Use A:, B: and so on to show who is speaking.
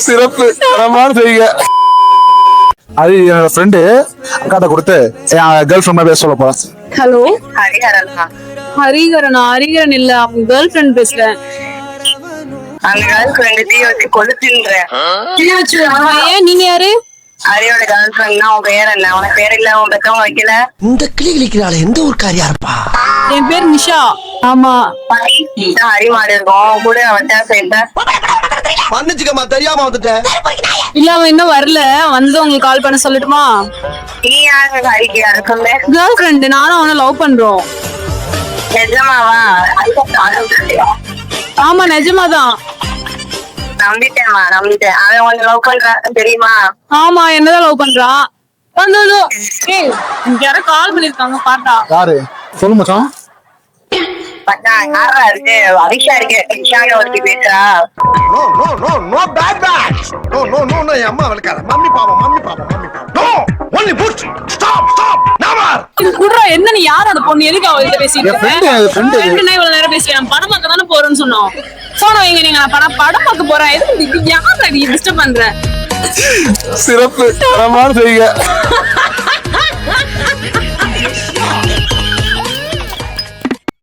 A: சிறப்பு தரமான செய்க. அது என்னோட ஃப்ரெண்டு அக்காட்ட கொடுத்து என் கேர்ள் ஃப்ரெண்ட் பேச சொல்ல போறேன்.
B: ஹலோ,
C: ஹரிகரனா? ஹரிகரன் இல்ல, அவங்க கேர்ள் ஃப்ரெண்ட் பேசுறேன்.
B: அந்த கேர்ள் ஃப்ரெண்ட் டீ வச்சு கொளுத்துன்றேன்.
C: ஏன், நீங்க யாரு?
B: ஹரியோட கேர்ள் ஃப்ரெண்ட்னா உன் பேர் என்ன? உனக்கு பேர் இல்ல, உன் பெத்தவங்க வைக்கல.
D: இந்த கிளி கிளிக்கிறாள் எந்த ஒரு காரியா இருப்பா?
C: என் பேர் நிஷா. ஆமா,
B: ஹரி மாடு இருக்கும் கூட அவன்கிட்ட சேர்த்த.
D: மன்னிச்சுக்கமா, தெரியாம வந்துட்டேன்.
C: இல்ல அவன் இன்னும் வரல, வந்து உங்களுக்கு கால் பண்ண சொல்லட்டுமா?
B: நீ யாரு ஹரிக்கு? யாரு சொல்லு.
C: கேர்ள் ஃப்ரெண்ட், நானும் அவனை லவ் பண்றோம்.
B: நிஜமாவா?
C: ஆமா, நிஜமாதான்.
B: நம்பிட்டேன்மா, நம்பிட்டேன். அவன் உனக்கு லவ் பண்றான் தெரியுமா?
C: ஆமா, என்னதான் லவ் பண்றான். வந்ததோ ஏய், இங்க யாரோ கால் பண்ணிருக்காங்க பாத்தா.
A: யாரு சொல்லு மச்சான்.
B: யாரா இருக்கு? அபிஷா இருக்கு. அபிஷாக ஒருத்தி பேசுறா.
D: No no no no bad bad. No no no no அம்மா வளக்காத. மம்மி பாவம், மம்மி பாவம், மம்மி பாவம். No only food. Stop stop நவர்.
C: இது குடுறா. என்ன, நீ யாரோட பொண்ணு? எதுக்கு அவ கிட்ட பேசிட்டு
A: என்
C: இருக்க?
A: ஃப்ரெண்டு
C: ஃப்ரெண்ட்னா இவ்வளவு நேரம் பேசுறேன். படம் பார்க்க தானே போறேன்னு சொன்னோம். போன வைங்க, நீங்க. நான் படம் பார்க்க போறேன். எதுக்கு யாரா நீ டிஸ்டர்ப் பண்ற?
A: சிறப்பு தரமான செய்க.